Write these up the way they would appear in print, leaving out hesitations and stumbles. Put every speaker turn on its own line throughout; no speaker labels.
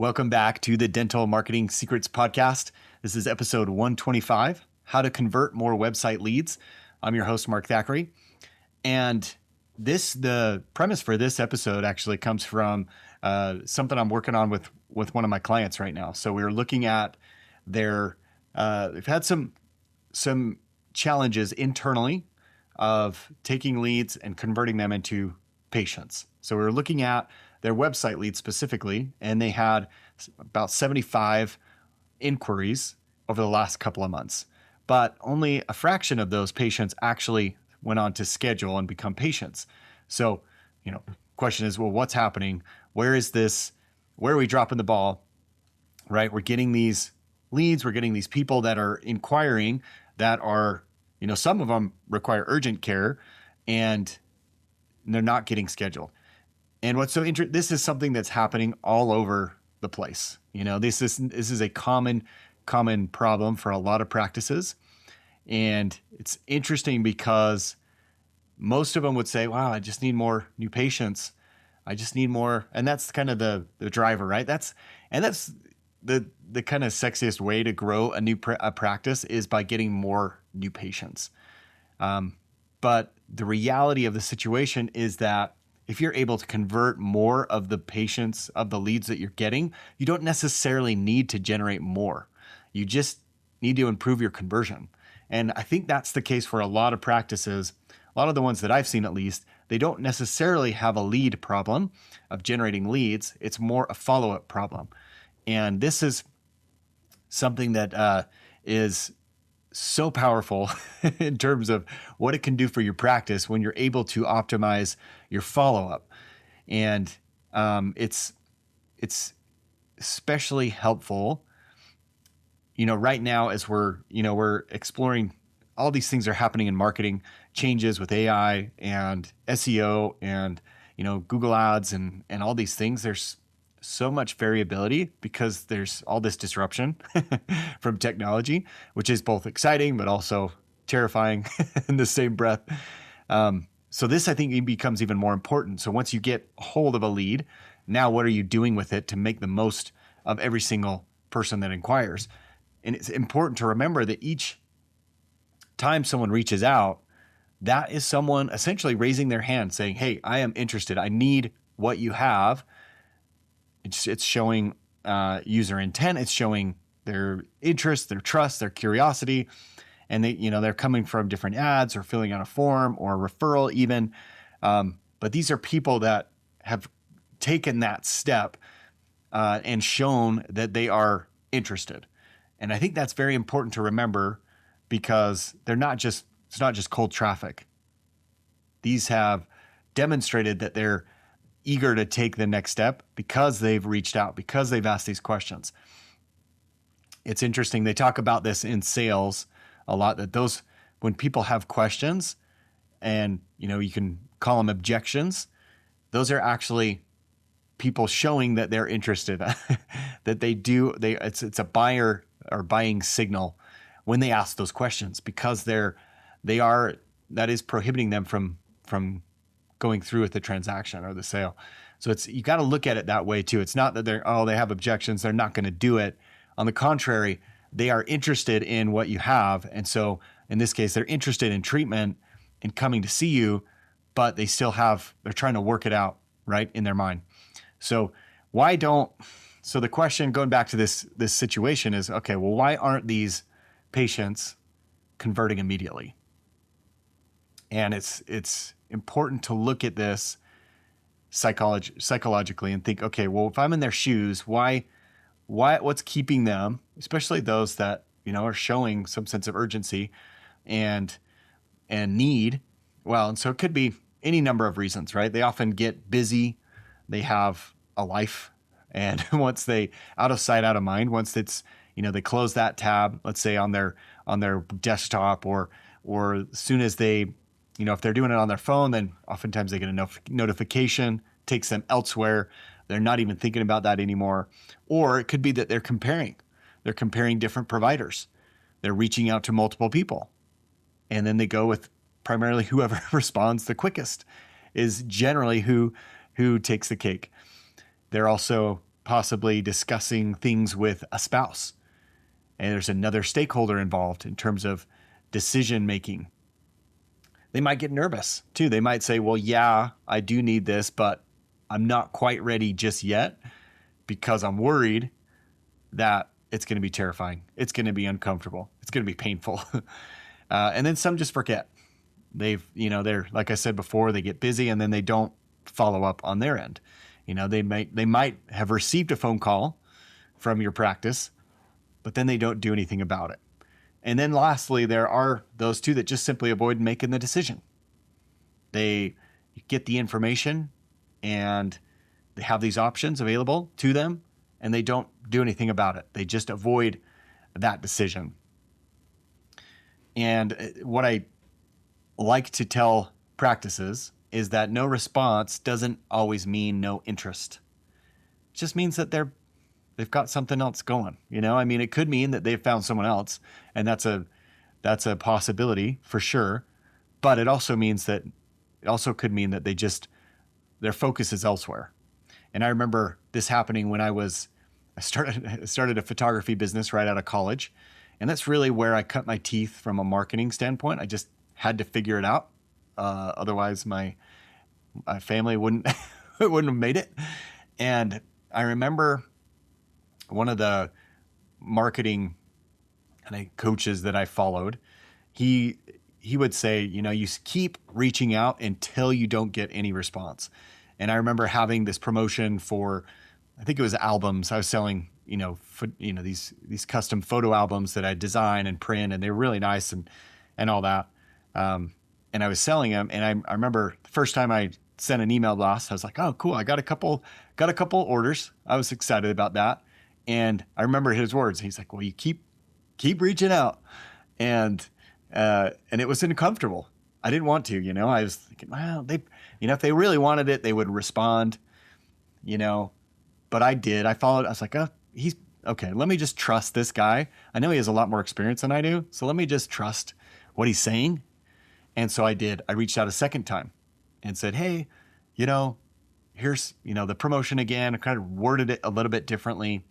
Welcome back to the Dental Marketing Secrets Podcast. This is episode 125, How to Convert More Website Leads. I'm your host, Mark Thackeray. And the premise for this episode actually comes from something I'm working on with one of my clients right now. So we're looking at they've had some challenges internally of taking leads and converting them into patients. So we're looking at their website leads specifically, and they had about 75 inquiries over the last couple of months. But only a fraction of those patients actually went on to schedule and become patients. So, question is, well, what's happening? Where is this? Where are we dropping the ball? Right? We're getting these leads. We're getting these people that are inquiring that are, some of them require urgent care and they're not getting scheduled. And what's so interesting, this is something that's happening all over the place. This is a common problem for a lot of practices. And it's interesting because most of them would say, wow, I just need more new patients. I just need more. And that's kind of the driver, right? That's the kind of sexiest way to grow a practice is by getting more new patients. But the reality of the situation is that if you're able to convert more of the patients, of the leads that you're getting, you don't necessarily need to generate more. You just need to improve your conversion. And I think that's the case for a lot of practices. A lot of the ones that I've seen, at least, they don't necessarily have a lead problem of generating leads. It's more a follow-up problem. And this is something that is so powerful in terms of what it can do for your practice when you're able to optimize your follow-up. And it's especially helpful, right now as we're exploring all these things are happening in marketing, changes with AI and SEO and, Google Ads and all these things. There's so much variability because there's all this disruption from technology, which is both exciting, but also terrifying in the same breath. So this, I think, becomes even more important. So once you get a hold of a lead, now what are you doing with it to make the most of every single person that inquires? And it's important to remember that each time someone reaches out, that is someone essentially raising their hand saying, hey, I am interested. I need what you have. It's showing user intent. It's showing their interest, their trust, their curiosity, and they're coming from different ads or filling out a form or a referral even. But these are people that have taken that step and shown that they are interested. And I think that's very important to remember because it's not just cold traffic. These have demonstrated that they're eager to take the next step because they've reached out, because they've asked these questions. It's interesting. They talk about this in sales a lot, that when people have questions and, you can call them objections, those are actually people showing that they're interested, that it's a buyer or buying signal when they ask those questions because that is prohibiting them from going through with the transaction or the sale. So you got to look at it that way too. It's not that they have objections, they're not going to do it. On the contrary, they are interested in what you have. And so in this case, they're interested in treatment and coming to see you, but they're trying to work it out right in their mind. So the question going back to this situation is, okay, well, why aren't these patients converting immediately? And it's important to look at this psychologically and think, okay, well, if I'm in their shoes, what's keeping them, especially those that, are showing some sense of urgency and need? Well, and so it could be any number of reasons, right? They often get busy. They have a life. And once out of sight, out of mind, once it's, they close that tab, let's say on their desktop or as soon as they, if they're doing it on their phone, then oftentimes they get a notification, takes them elsewhere. They're not even thinking about that anymore. Or it could be that they're comparing different providers. They're reaching out to multiple people. And then they go with primarily whoever responds the quickest is generally who takes the cake. They're also possibly discussing things with a spouse, and there's another stakeholder involved in terms of decision making. They might get nervous too. They might say, well, yeah, I do need this, but I'm not quite ready just yet because I'm worried that it's going to be terrifying. It's going to be uncomfortable. It's going to be painful. And then some just forget. They're, like I said before, they get busy and then they don't follow up on their end. They might have received a phone call from your practice, but then they don't do anything about it. And then lastly, there are those two that just simply avoid making the decision. They get the information and they have these options available to them and they don't do anything about it. They just avoid that decision. And what I like to tell practices is that no response doesn't always mean no interest. It just means that they've got something else going. It could mean that they've found someone else, and that's a possibility for sure. But it also could mean that their focus is elsewhere. And I remember this happening when I started a photography business right out of college. And that's really where I cut my teeth from a marketing standpoint. I just had to figure it out. Otherwise my family wouldn't have made it. And I remember one of the marketing kind of coaches that I followed, he would say, you keep reaching out until you don't get any response. And I remember having this promotion for, I think it was albums. I was selling, these custom photo albums that I design and print, and they were really nice and all that. And I was selling them, and I remember the first time I sent an email blast, I was like, oh, cool. I got a couple orders. I was excited about that. And I remember his words. He's like, well, you keep reaching out. And it was uncomfortable. I didn't want to, I was thinking, well, if they really wanted it, they would respond, but I did. I followed. I was like, oh, he's okay. Let me just trust this guy. I know he has a lot more experience than I do. So let me just trust what he's saying. And so I did. I reached out a second time and said, hey, here's, the promotion again. I kind of worded it a little bit differently.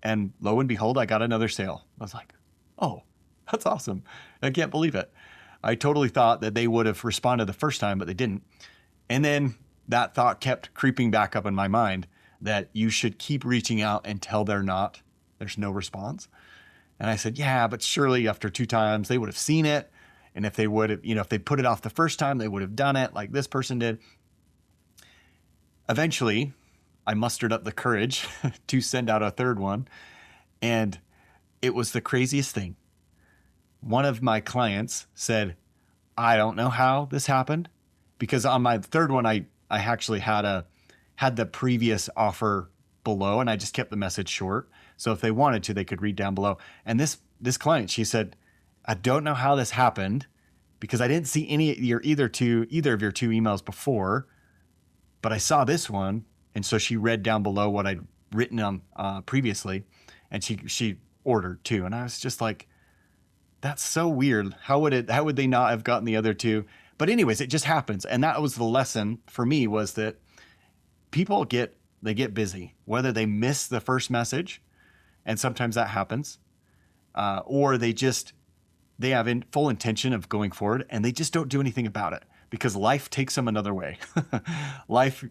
And lo and behold, I got another sale. I was like, oh, that's awesome. I can't believe it. I totally thought that they would have responded the first time, but they didn't. And then that thought kept creeping back up in my mind that you should keep reaching out until there's no response. And I said, yeah, but surely after 2 times they would have seen it. And if they would have, if they put it off the first time, they would have done it like this person did. Eventually, I mustered up the courage to send out a third one. And it was the craziest thing. One of my clients said, I don't know how this happened, because on my third one, I actually had the previous offer below, and I just kept the message short. So if they wanted to, they could read down below. And this client, she said, I don't know how this happened because I didn't see either of your 2 emails before, but I saw this one. And so she read down below what I'd written on previously, and she ordered 2. And I was just like, that's so weird. How would they not have gotten the other 2? But anyways, it just happens. And that was the lesson for me, was that people get busy, whether they miss the first message, and sometimes that happens, or they have full intention of going forward and they just don't do anything about it because life takes them another way. Life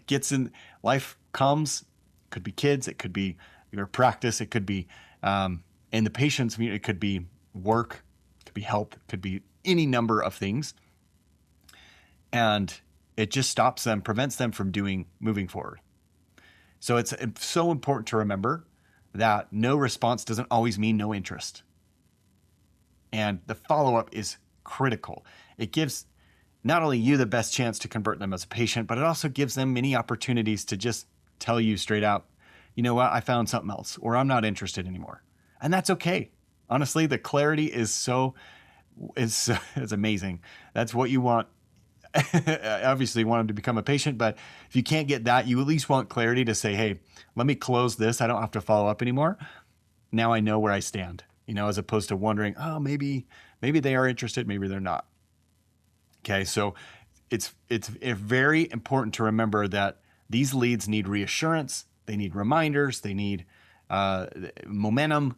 comes, could be kids, it could be your practice, it could be in the patient's community, it could be work, it could be health, it could be any number of things. And it just prevents them from moving forward. So it's so important to remember that no response doesn't always mean no interest. And the follow-up is critical. It gives not only you the best chance to convert them as a patient, but it also gives them many opportunities to just tell you straight out, you know what, I found something else, or I'm not interested anymore. And that's okay. Honestly, the clarity is amazing. That's what you want. Obviously you want them to become a patient, but if you can't get that, you at least want clarity to say, hey, let me close this. I don't have to follow up anymore. Now I know where I stand, as opposed to wondering, oh, maybe they are interested, maybe they're not. Okay. So it's very important to remember that these leads need reassurance. they need reminders, they need momentum.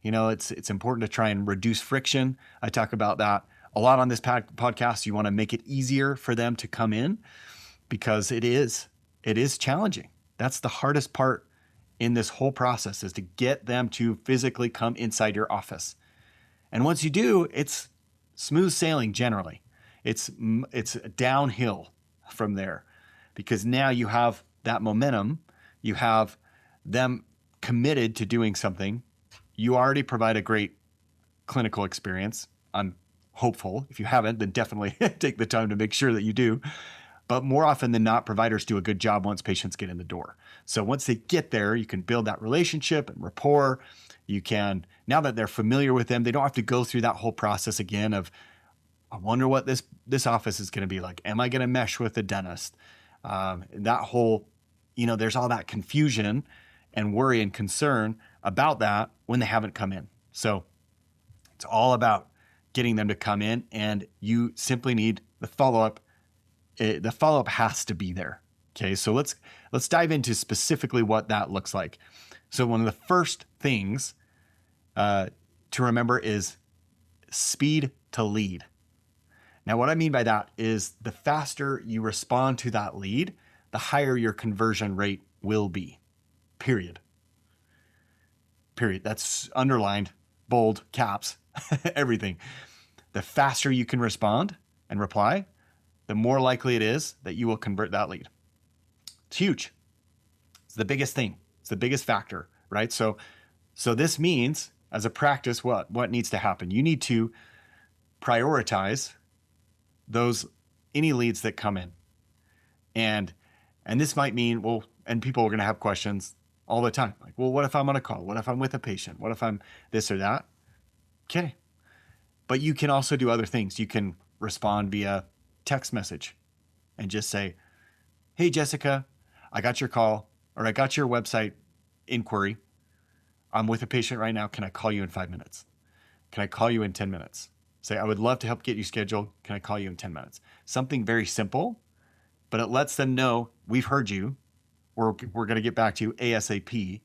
It's important to try and reduce friction. I talk about that a lot on this podcast. You want to make it easier for them to come in because it is challenging. That's the hardest part in this whole process, is to get them to physically come inside your office. And once you do, it's smooth sailing generally. It's downhill from there, because now you have that momentum. You have them committed to doing something. You already provide a great clinical experience. I'm hopeful. If you haven't, then definitely take the time to make sure that you do. But more often than not, providers do a good job once patients get in the door. So once they get there, you can build that relationship and rapport. You can, now that they're familiar with them, they don't have to go through that whole process again of, I wonder what this office is going to be like. Am I going to mesh with the dentist? That whole, there's all that confusion and worry and concern about that when they haven't come in. So it's all about getting them to come in, and you simply need the follow-up. The follow-up has to be there. Okay, so let's dive into specifically what that looks like. So one of the first things to remember is speed to lead. Now, what I mean by that is the faster you respond to that lead, the higher your conversion rate will be. Period. That's underlined, bold, caps, everything. The faster you can respond and reply, the more likely it is that you will convert that lead. It's huge. It's the biggest thing. It's the biggest factor, right? So this means, as a practice, what needs to happen? You need to prioritize any leads that come in. And this might mean, and people are going to have questions all the time. Like, what if I'm on a call? What if I'm with a patient? What if I'm this or that? Okay. But you can also do other things. You can respond via text message and just say, hey, Jessica, I got your call, or I got your website inquiry. I'm with a patient right now. Can I call you in 5 minutes? Can I call you in 10 minutes? Say, I would love to help get you scheduled. Can I call you in 10 minutes? Something very simple, but it lets them know we've heard you. We're going to get back to you ASAP.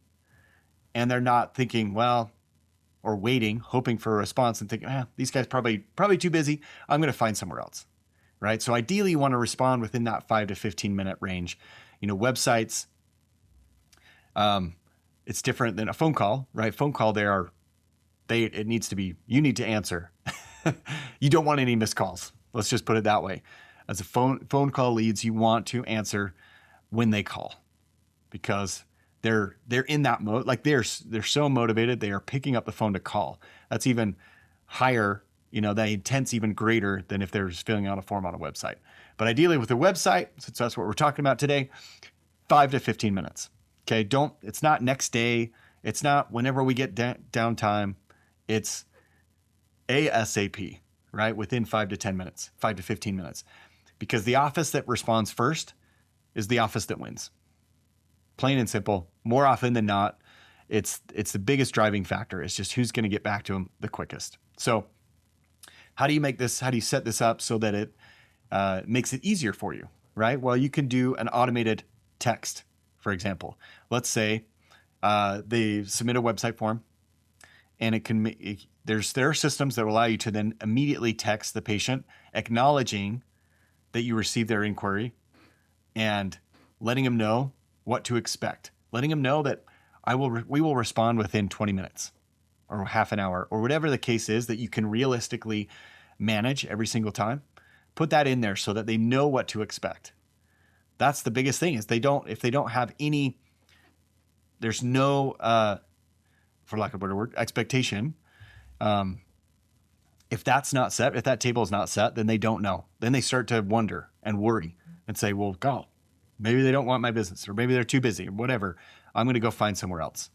And they're not thinking, or waiting, hoping for a response and thinking, these guys probably too busy. I'm going to find somewhere else, right? So ideally you want to respond within that 5 to 15 minute range. Websites, it's different than a phone call, right? Phone call, you need to answer. You don't want any missed calls. Let's just put it that way. As a phone call leads, you want to answer when they call, because they're in that mode. Like they're so motivated, they are picking up the phone to call. That's even higher, the intent's even greater than if they're just filling out a form on a website. But ideally with a website, since that's what we're talking about today, 5 to 15 minutes. Okay, it's not next day. It's not whenever we get downtime. It's ASAP, right? Within 5 to 10 minutes, 5 to 15 minutes. Because the office that responds first is the office that wins. Plain and simple. More often than not, it's the biggest driving factor. It's just who's going to get back to them the quickest. So how do you set this up so that it makes it easier for you, right? Well, you can do an automated text, for example. Let's say they submit a website form, and there are systems that will allow you to then immediately text the patient acknowledging that you received their inquiry and letting them know what to expect, letting them know that we will respond within 20 minutes or half an hour or whatever the case is that you can realistically manage every single time. Put that in there so that they know what to expect. That's the biggest thing, is if they don't have any, there's no, for lack of a better word, expectation. If that's not set, if that table is not set, then they don't know. Then they start to wonder and worry and say, God, maybe they don't want my business, or maybe they're too busy, or whatever. I'm going to go find somewhere else.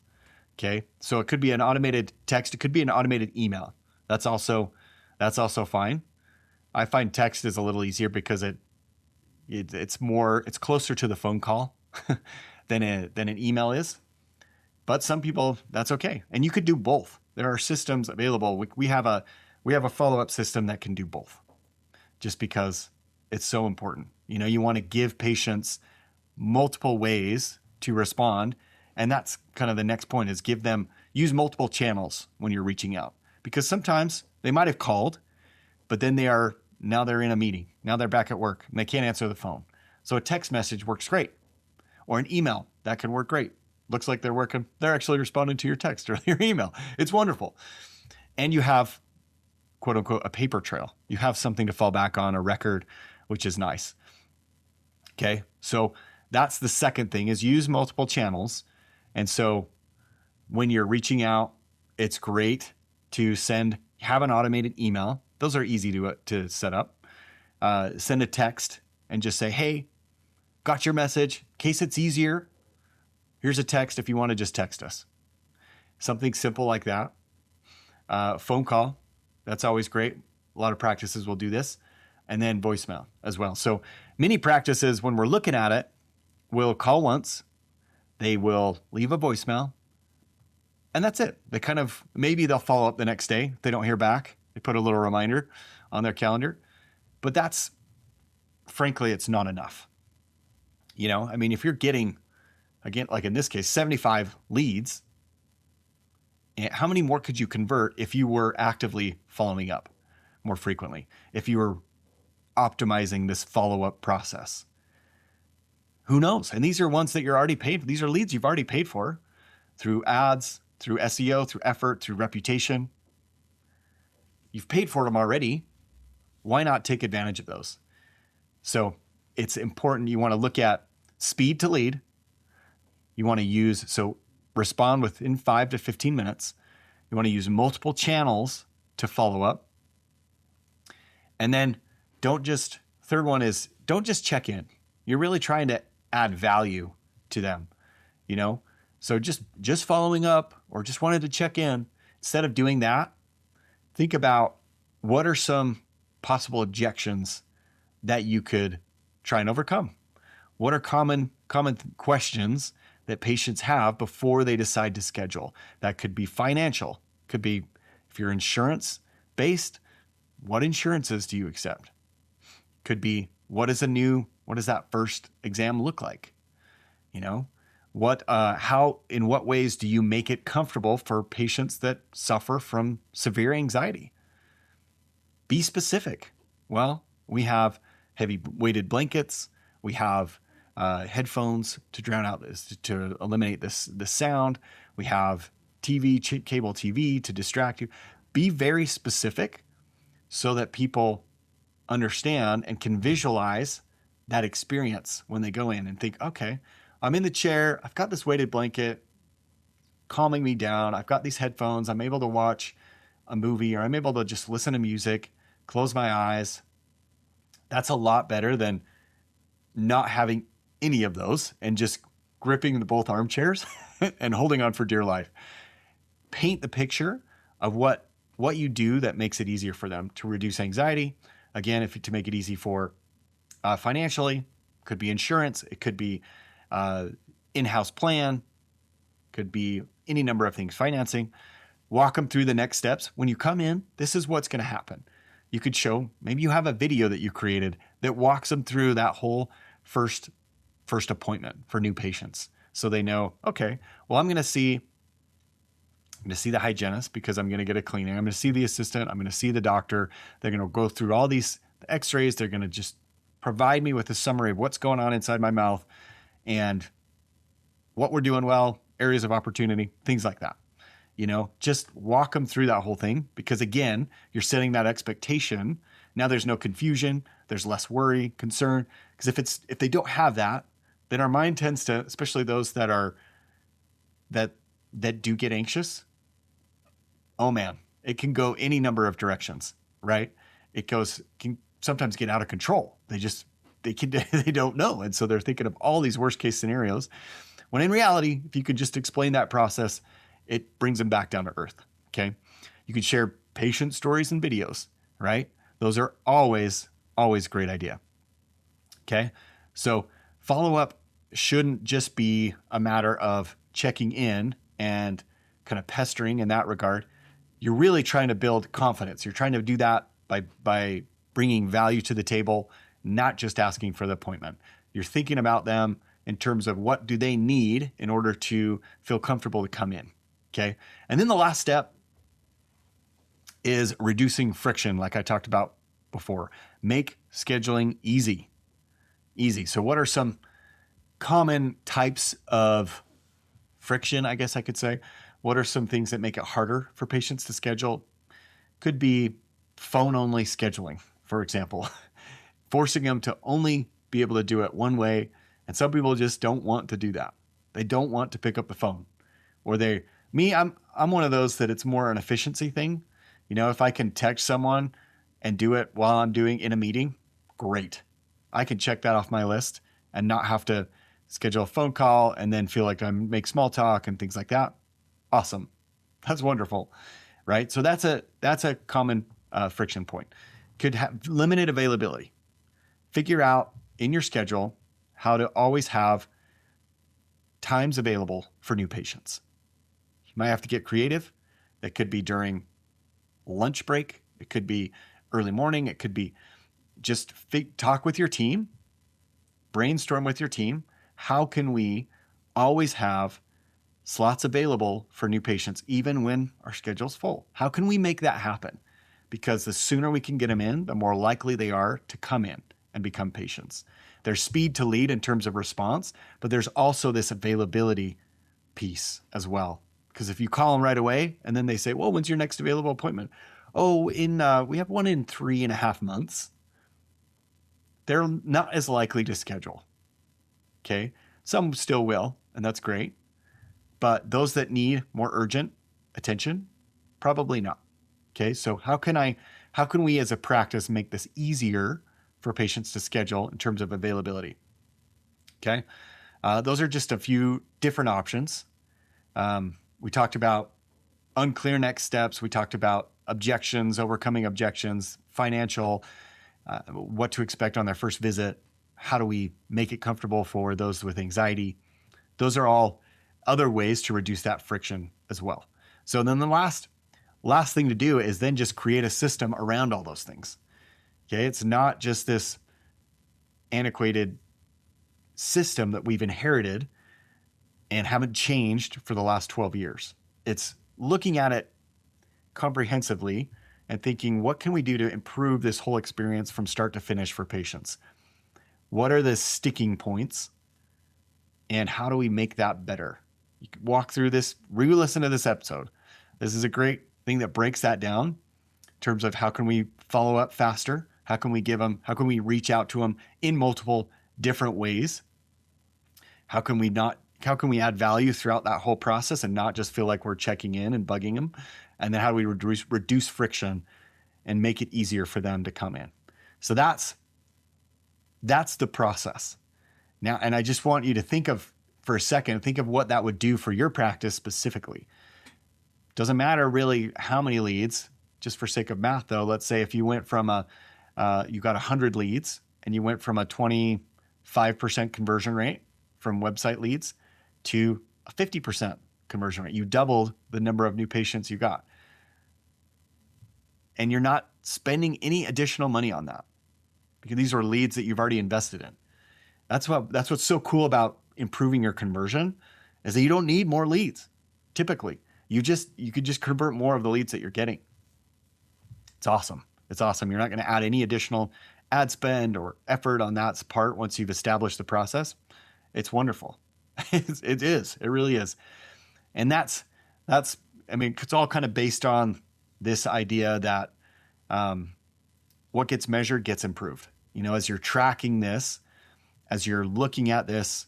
Okay. So it could be an automated text. It could be an automated email. That's also fine. I find text is a little easier because it's closer to the phone call than an email is. But some people, that's okay. And you could do both. There are systems available. We have a follow-up system that can do both, just because it's so important. You want to give patients multiple ways to respond. And that's kind of the next point, is use multiple channels when you're reaching out, because sometimes they might have called, but then now they're in a meeting. Now they're back at work and they can't answer the phone. So a text message works great, or an email that can work great. Looks like they're actually responding to your text or your email. It's wonderful. And you have, quote unquote, a paper trail. You have something to fall back on, a record, which is nice. Okay. So that's the second thing, is use multiple channels. And so when you're reaching out, it's great to have an automated email. Those are easy to set up. Send a text and just say, hey, got your message. In case it's easier, here's a text if you want to just text us. Something simple like that. Phone call, that's always great. A lot of practices will do this. And then voicemail as well. So many practices, when we're looking at it, will call once, they will leave a voicemail, and that's it. Maybe they'll follow up the next day if they don't hear back. They put a little reminder on their calendar. But frankly, it's not enough. If you're getting, again, like in this case, 75 leads, how many more could you convert if you were actively following up more frequently? If you were optimizing this follow-up process? Who knows? And these are ones that you're already paid for. These are leads you've already paid for through ads, through SEO, through effort, through reputation. You've paid for them already. Why not take advantage of those? So it's important. You want to look at speed to lead. You want to respond within 5 to 15 minutes. You want to use multiple channels to follow up. And then third one is, don't just check in. You're really trying to add value to them, So just following up or just wanted to check in. Instead of doing that, think about what are some possible objections that you could try and overcome. What are common questions that patients have before they decide to schedule? That could be financial. Could be, if you're insurance based, what insurances do you accept? Could be, what does that first exam look like? In what ways do you make it comfortable for patients that suffer from severe anxiety? Be specific. Well, we have heavy weighted blankets. We have headphones to drown out to eliminate the sound. We have cable TV to distract you. Be very specific so that people understand and can visualize that experience when they go in and think, okay, I'm in the chair. I've got this weighted blanket calming me down. I've got these headphones. I'm able to watch a movie, or I'm able to just listen to music, close my eyes. That's a lot better than not having any of those and just gripping both armchairs and holding on for dear life. Paint the picture of what you do that makes it easier for them to reduce anxiety. Again, to make it easy for financially, could be insurance, it could be in-house plan, could be any number of things, financing. Walk them through the next steps. When you come in, this is what's going to happen. You could maybe you have a video that you created that walks them through that whole first appointment for new patients. So they know, okay, well, I'm going to see the hygienist because I'm going to get a cleaning. I'm going to see the assistant. I'm going to see the doctor. They're going to go through all these x-rays. They're going to just provide me with a summary of what's going on inside my mouth and what we're doing well, areas of opportunity, things like that. Just walk them through that whole thing, because again, you're setting that expectation. Now there's no confusion. There's less worry, concern. Because if they don't have that, then our mind tends to, especially those that do get anxious. Oh man, it can go any number of directions, right? It can sometimes get out of control. They don't know. And so they're thinking of all these worst case scenarios, when in reality, if you could just explain that process, it brings them back down to earth. Okay. You can share patient stories and videos, right? Those are always a great idea. Okay. So follow up shouldn't just be a matter of checking in and kind of pestering in that regard. You're really trying to build confidence. You're trying to do that by bringing value to the table, not just asking for the appointment. You're thinking about them in terms of what do they need in order to feel comfortable to come in. Okay. And then the last step is reducing friction, like I talked about before. Make scheduling easy. Easy. So what are some common types of friction, I guess I could say? What are some things that make it harder for patients to schedule? Could be phone-only scheduling, for example, forcing them to only be able to do it one way. And some people just don't want to do that. They don't want to pick up the phone. Or I'm one of those that it's more an efficiency thing. You know, if I can text someone and do it while I'm doing in a meeting, great. I can check that off my list and not have to schedule a phone call and then feel like I make small talk and things like that. Awesome. That's wonderful, right? So that's a common friction point. Could have limited availability. Figure out in your schedule how to always have times available for new patients. You might have to get creative. That could be during lunch break. It could be early morning. It could be just talk with your team, brainstorm with your team. How can we always have slots available for new patients, even when our schedule's full? How can we make that happen? Because the sooner we can get them in, the more likely they are to come in and become patients. There's speed to lead in terms of response, but there's also this availability piece as well. Because if you call them right away and then they say, well, when's your next available appointment? Oh, we have one in 3.5 months. They're not as likely to schedule. Okay. Some still will, and that's great. But those that need more urgent attention, probably not. Okay. So how can we as a practice make this easier for patients to schedule in terms of availability? Okay. Those are just a few different options. We talked about unclear next steps. We talked about objections, overcoming objections, financial, what to expect on their first visit. How do we make it comfortable for those with anxiety? Those are all other ways to reduce that friction as well. So then the last thing to do is then just create a system around all those things. Okay, it's not just this antiquated system that we've inherited and haven't changed for the last 12 years. It's looking at it comprehensively and thinking, what can we do to improve this whole experience from start to finish for patients? What are the sticking points and how do we make that better? You can walk through this, re-listen to this episode. This is a great thing that breaks that down in terms of how can we follow up faster? How can we reach out to them in multiple different ways? How can we add value throughout that whole process and not just feel like we're checking in and bugging them? And then how do we reduce friction and make it easier for them to come in? So that's the process. Now, and I just want you to think of what that would do for your practice specifically. Doesn't matter really how many leads, just for sake of math though. Let's say if you went from you got 100 leads and you went from a 25% conversion rate from website leads to a 50% conversion rate. You doubled the number of new patients you got. And you're not spending any additional money on that because these are leads that you've already invested in. That's what's so cool about improving your conversion is that you don't need more leads. Typically, you could just convert more of the leads that you're getting. It's awesome. It's awesome. You're not going to add any additional ad spend or effort on that part once you've established the process. It's wonderful. It is. It really is. And it's all kind of based on this idea that what gets measured gets improved. You know, as you're tracking this, as you're looking at this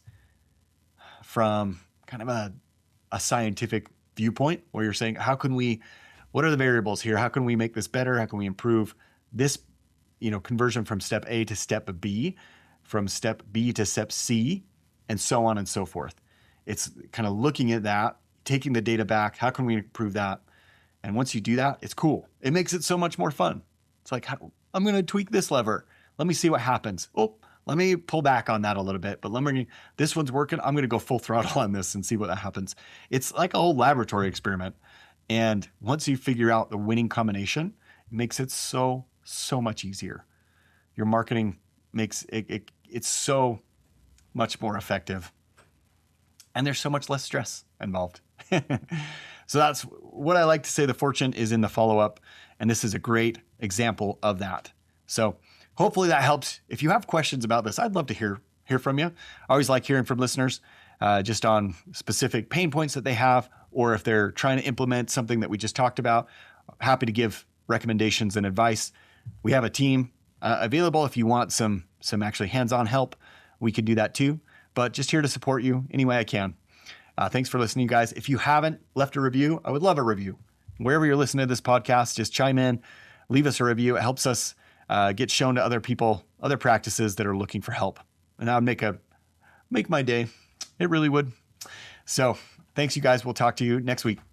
from kind of a scientific viewpoint where you're saying, what are the variables here? How can we make this better? How can we improve this, conversion from step A to step B, from step B to step C, and so on and so forth. It's kind of looking at that, taking the data back. How can we improve that? And once you do that, it's cool. It makes it so much more fun. It's like, I'm going to tweak this lever. Let me see what happens. Oh, let me pull back on that a little bit, but this one's working. I'm going to go full throttle on this and see what happens. It's like a whole laboratory experiment. And once you figure out the winning combination, it makes it so much easier. Your marketing makes it's so much more effective. And there's so much less stress involved. So that's what I like to say. The fortune is in the follow-up. And this is a great example of that. So hopefully that helps. If you have questions about this, I'd love to hear from you. I always like hearing from listeners just on specific pain points that they have, or if they're trying to implement something that we just talked about. Happy to give recommendations and advice. We have a team available if you want some actually hands-on help. We can do that too. But just here to support you any way I can. Thanks for listening, guys. If you haven't left a review, I would love a review. Wherever you're listening to this podcast, just chime in, leave us a review. It helps us get shown to other people, other practices that are looking for help. And that would make my day. It really would. So thanks, you guys. We'll talk to you next week.